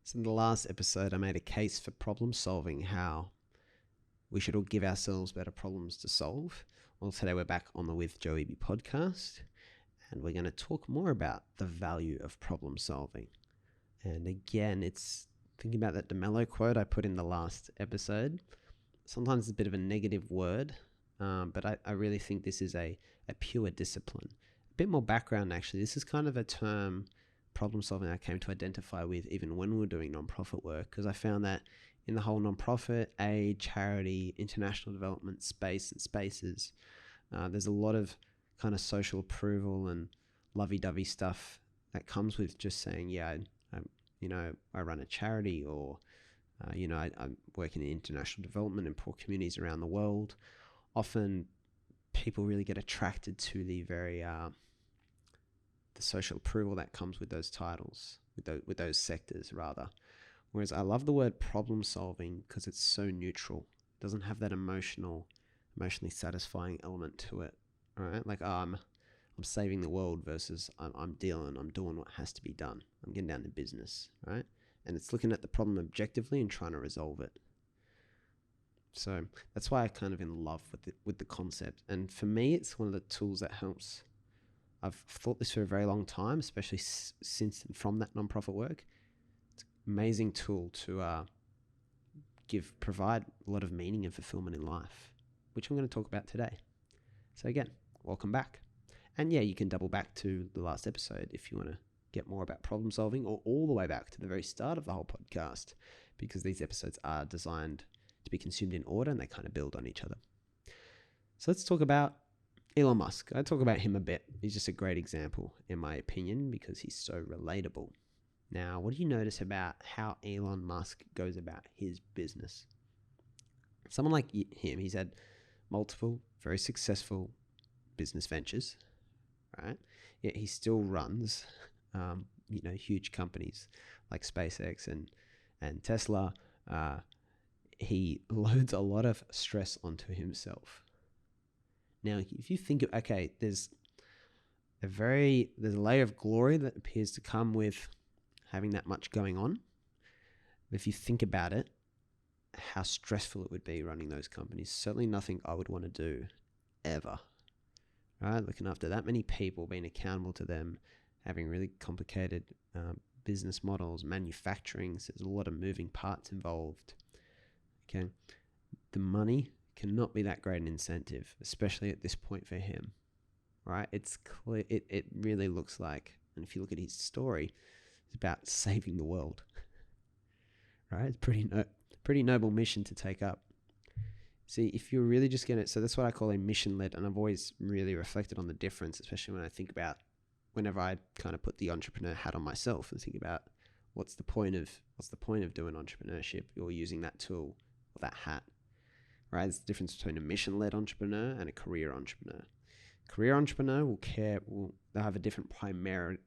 So in the last episode, I made a case for problem solving, how we should all give ourselves better problems to solve. Well, today we're back on the With Joe Wehbe Podcast, and we're going to talk more about the value of problem solving. And again, it's thinking about that DeMello quote I put in the last episode. Sometimes it's a bit of a negative word, but I really think this is a pure discipline. A bit more background, actually. This is kind of a term, problem solving, I came to identify with even when we were doing nonprofit work, because I found that in the whole nonprofit, aid, charity, international development space and spaces, there's a lot of kind of social approval and lovey-dovey stuff that comes with just saying, yeah, I run a charity, or I work in international development in poor communities around the world. Often people really get attracted to the social approval that comes with those titles, with those sectors rather. Whereas I love the word problem solving because it's so neutral. It doesn't have that emotionally satisfying element to it. All right, like I'm saving the world versus I'm doing what has to be done. I'm getting down to business, right? And it's looking at the problem objectively and trying to resolve it. So that's why I'm kind of in love with the concept. And for me, it's one of the tools that helps. I've thought this for a very long time, especially since and from that nonprofit work. It's an amazing tool to provide a lot of meaning and fulfillment in life, which I'm going to talk about today. So again, welcome back. And yeah, you can double back to the last episode if you want to get more about problem solving, or all the way back to the very start of the whole podcast, because these episodes are designed to be consumed in order and they kind of build on each other. So let's talk about Elon Musk. I talk about him a bit. He's just a great example, in my opinion, because he's so relatable. Now, what do you notice about how Elon Musk goes about his business? Someone like him, he's had multiple very successful business ventures, right? Yet he still runs, huge companies like SpaceX and Tesla. He loads a lot of stress onto himself. Now, if you think, okay, there's a layer of glory that appears to come with having that much going on. But if you think about it, how stressful it would be running those companies. Certainly nothing I would want to do ever. Right? Looking after that many people, being accountable to them, having really complicated business models, manufacturing. So there's a lot of moving parts involved. Okay, the money cannot be that great an incentive, especially at this point for him, right? It's clear, it really looks like, and if you look at his story, it's about saving the world, right? It's pretty noble mission to take up. See, if you're really just going to, so that's what I call a mission-led, and I've always really reflected on the difference, especially when I think about, whenever I kind of put the entrepreneur hat on myself and think about what's the point of doing entrepreneurship or using that tool or that hat. Right, there's the difference between a mission-led entrepreneur and a career entrepreneur. Career entrepreneur they'll have a different primary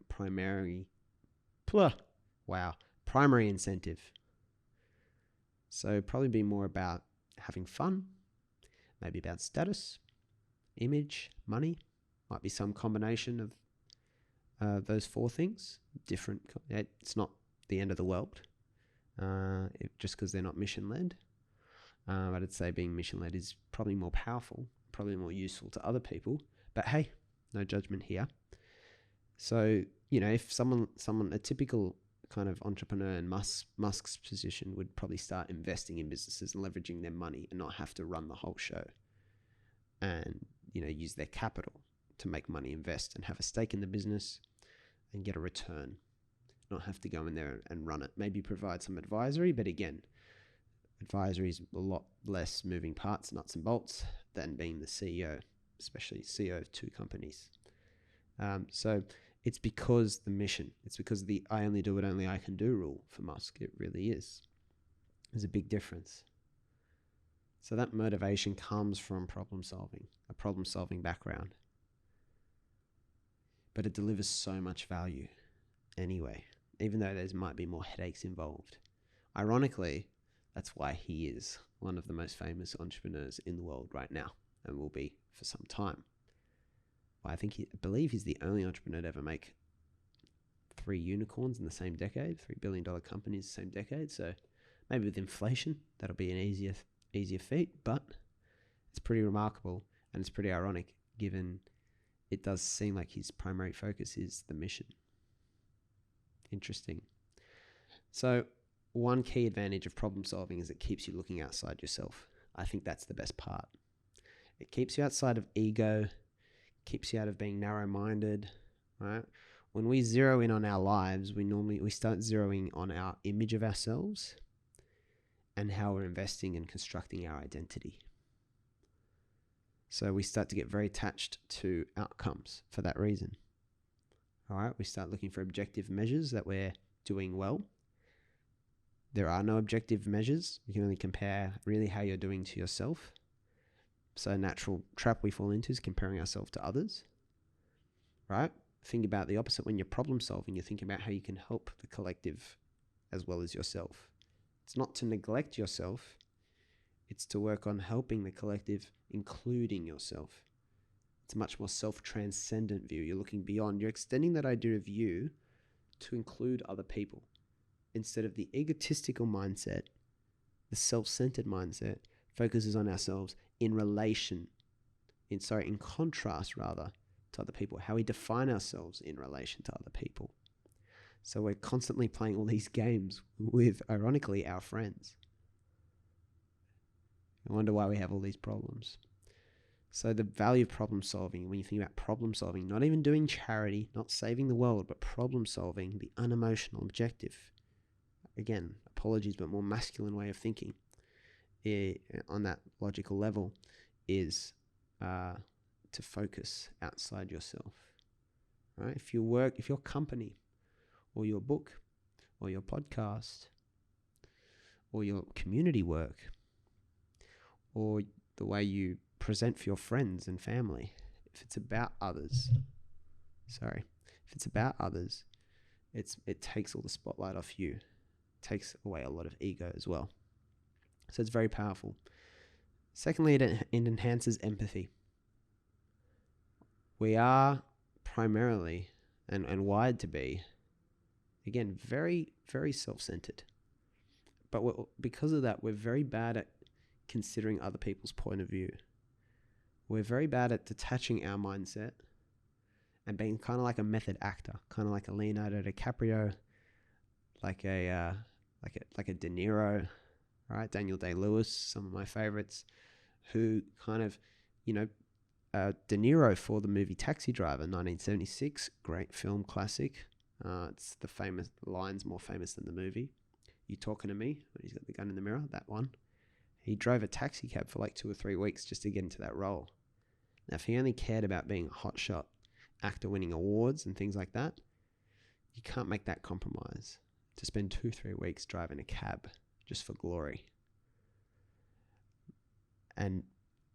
incentive. So probably be more about having fun, maybe about status, image, money. Might be some combination of those four things. Different. It's not the end of the world, just because they're not mission-led. But I'd say being mission-led is probably more powerful, probably more useful to other people. But hey, no judgment here. So, if a typical kind of entrepreneur in Musk's position would probably start investing in businesses and leveraging their money and not have to run the whole show, and, use their capital to make money, invest, and have a stake in the business and get a return. Not have to go in there and run it. Maybe provide some advisory, but again, advisory is a lot less moving parts, nuts and bolts, than being the CEO, especially CEO of two companies. So it's because the mission, it's because the I only do what only I can do rule for Musk. It really is. There's a big difference. So that motivation comes from a problem solving background. But it delivers so much value anyway, even though there might be more headaches involved. Ironically, that's why he is one of the most famous entrepreneurs in the world right now, and will be for some time. I believe he's the only entrepreneur to ever make 3 unicorns in the same decade, $3 billion companies the same decade. So maybe with inflation, that'll be an easier feat, but it's pretty remarkable, and it's pretty ironic given it does seem like his primary focus is the mission. Interesting. So one key advantage of problem solving is it keeps you looking outside yourself. I think that's the best part. It keeps you outside of ego, keeps you out of being narrow-minded, right? When we zero in on our lives, we start zeroing on our image of ourselves and how we're investing and constructing our identity. So we start to get very attached to outcomes for that reason. All right, we start looking for objective measures that we're doing well. There are no objective measures. You can only compare really how you're doing to yourself. So a natural trap we fall into is comparing ourselves to others, right? Think about the opposite. When you're problem solving, you're thinking about how you can help the collective as well as yourself. It's not to neglect yourself. It's to work on helping the collective, including yourself. It's a much more self-transcendent view. You're looking beyond. You're extending that idea of you to include other people. Instead of the egotistical mindset, the self-centered mindset focuses on ourselves in contrast rather to other people, how we define ourselves in relation to other people. So we're constantly playing all these games with, ironically, our friends. I wonder why we have all these problems. So the value of problem solving, when you think about problem solving, not even doing charity, not saving the world, but problem solving, the unemotional objective. Again, apologies, but more masculine way of thinking on that logical level is to focus outside yourself. Right? If your company or your book or your podcast or your community work or the way you present for your friends and family, if it's about others, it takes all the spotlight off you. It takes away a lot of ego as well. So it's very powerful. Secondly, it enhances empathy. We are primarily and wired to be, again, very, very self-centered. But because of that, we're very bad at considering other people's point of view. We're very bad at detaching our mindset and being kind of like a method actor, kind of like a Leonardo DiCaprio, like a De Niro, right? Daniel Day-Lewis, some of my favorites, who kind of, De Niro for the movie Taxi Driver, 1976, great film classic. It's the line's more famous than the movie. You talking to me? When he's got the gun in the mirror, that one. He drove a taxi cab for like 2 or 3 weeks just to get into that role. Now, if he only cared about being a hotshot actor winning awards and things like that, you can't make that compromise to spend 2-3 weeks driving a cab just for glory. And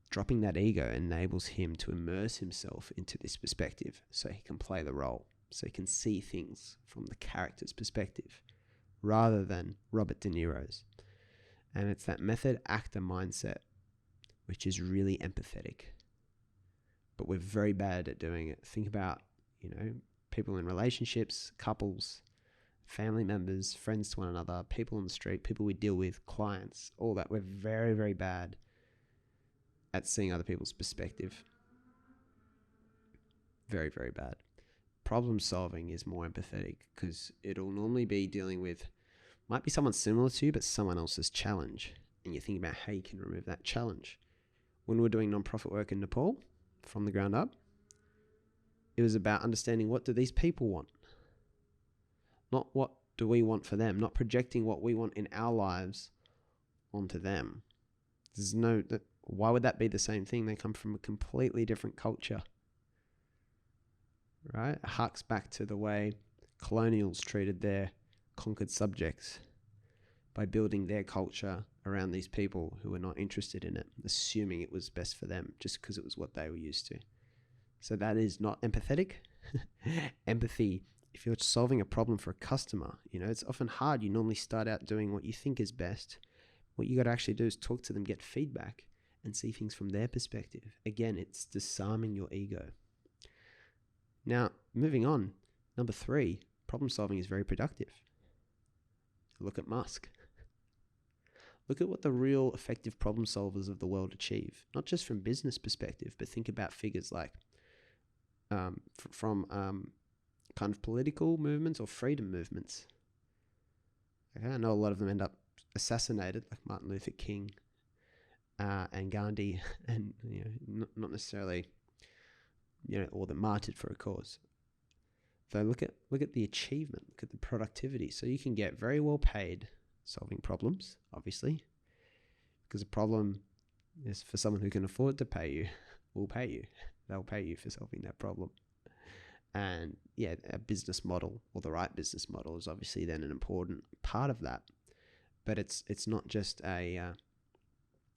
dropping that ego enables him to immerse himself into this perspective so he can play the role, so he can see things from the character's perspective rather than Robert De Niro's. And it's that method actor mindset which is really empathetic. But we're very bad at doing it. Think about, people in relationships, couples, family members, friends to one another, people on the street, people we deal with, clients, all that. We're very, very bad at seeing other people's perspective. Very, very bad. Problem solving is more empathetic because it'll normally be dealing with, might be someone similar to you, but someone else's challenge. And you think about how you can remove that challenge. When we're doing nonprofit work in Nepal, from the ground up, it was about understanding, what do these people want? Not what do we want for them, not projecting what we want in our lives onto them. Why would that be the same thing? They come from a completely different culture, right? It harks back to the way colonials treated their conquered subjects by building their culture around these people who were not interested in it, assuming it was best for them just because it was what they were used to. So that is not empathetic. Empathy, if you're solving a problem for a customer, it's often hard. You normally start out doing what you think is best. What you got to actually do is talk to them, get feedback, and see things from their perspective. Again, it's disarming your ego. Now, moving on, number 3, problem solving is very productive. Look at Musk. Look at what the real effective problem solvers of the world achieve, not just from business perspective, but think about figures like from kind of political movements or freedom movements. Okay, I know a lot of them end up assassinated, like Martin Luther King and Gandhi, and not necessarily or the martyred for a cause. So look at the achievement, look at the productivity. So you can get very well paid solving problems, obviously, because a problem is for someone who can afford to pay you, will pay you. They'll pay you for solving that problem. And yeah, a business model, or the right business model, is obviously then an important part of that. But it's not just a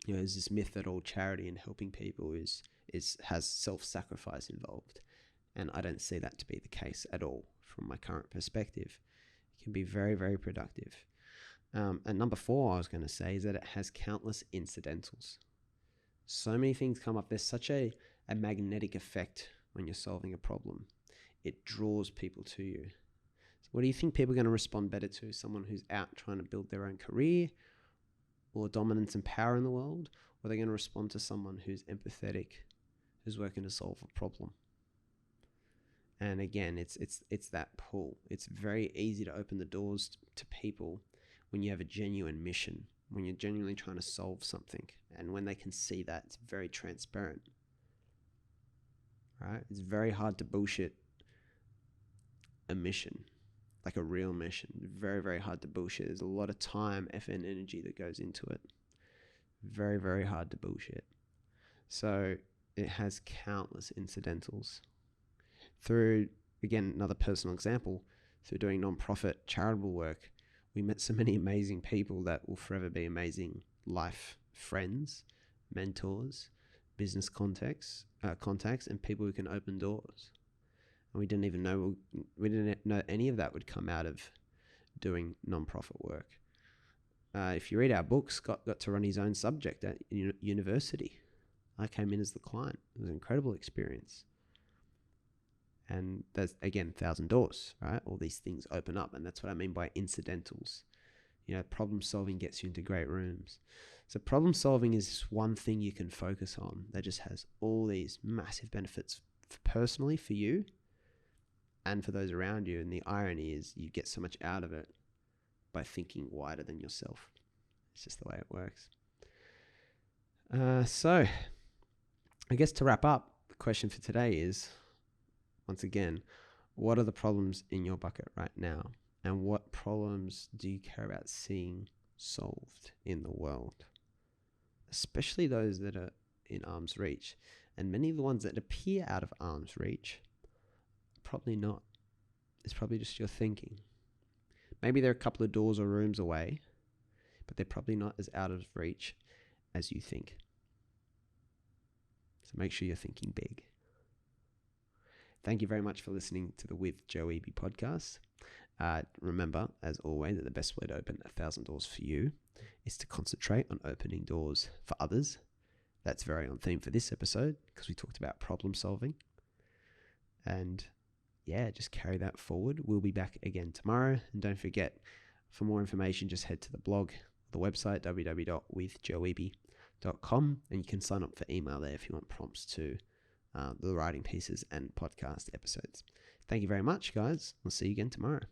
there's this myth that all charity and helping people has self-sacrifice involved, and I don't see that to be the case at all from my current perspective. It can be very, very productive. And number 4, I was going to say, is that it has countless incidentals. So many things come up. There's such a magnetic effect when you're solving a problem. It draws people to you. So what do you think people are going to respond better to? Someone who's out trying to build their own career or dominance and power in the world? Or are they going to respond to someone who's empathetic, who's working to solve a problem? And again, it's that pull. It's very easy to open the doors to people when you have a genuine mission, when you're genuinely trying to solve something. And when they can see that, it's very transparent. Right? It's very hard to bullshit a mission, like a real mission. Very, very hard to bullshit. There's a lot of time, effort, and energy that goes into it. Very, very hard to bullshit. So it has countless incidentals. Through, again, another personal example, through doing non-profit charitable work, we met so many amazing people that will forever be amazing life friends, mentors, business contacts, and people who can open doors. And we didn't know any of that would come out of doing non-profit work. If you read our book, Scott got to run his own subject at university. I came in as the client. It was an incredible experience. And there's, again, 1,000 doors, right? All these things open up, and that's what I mean by incidentals. Problem solving gets you into great rooms. So problem solving is one thing you can focus on that just has all these massive benefits personally for you and for those around you. And the irony is you get so much out of it by thinking wider than yourself. It's just the way it works. So I guess to wrap up, the question for today is, once again, what are the problems in your bucket right now? And what problems do you care about seeing solved in the world? Especially those that are in arm's reach. And many of the ones that appear out of arm's reach, probably not. It's probably just your thinking. Maybe they're a couple of doors or rooms away, but they're probably not as out of reach as you think. So make sure you're thinking big. Thank you very much for listening to the With Joe Wehbe podcast. Remember, as always, that the best way to open 1,000 doors for you is to concentrate on opening doors for others. That's very on theme for this episode because we talked about problem solving. And yeah, just carry that forward. We'll be back again tomorrow. And don't forget, for more information, just head to the blog, the website, www.withjoewehbe.com, and you can sign up for email there if you want prompts to the writing pieces and podcast episodes. Thank you very much, guys. We'll see you again tomorrow.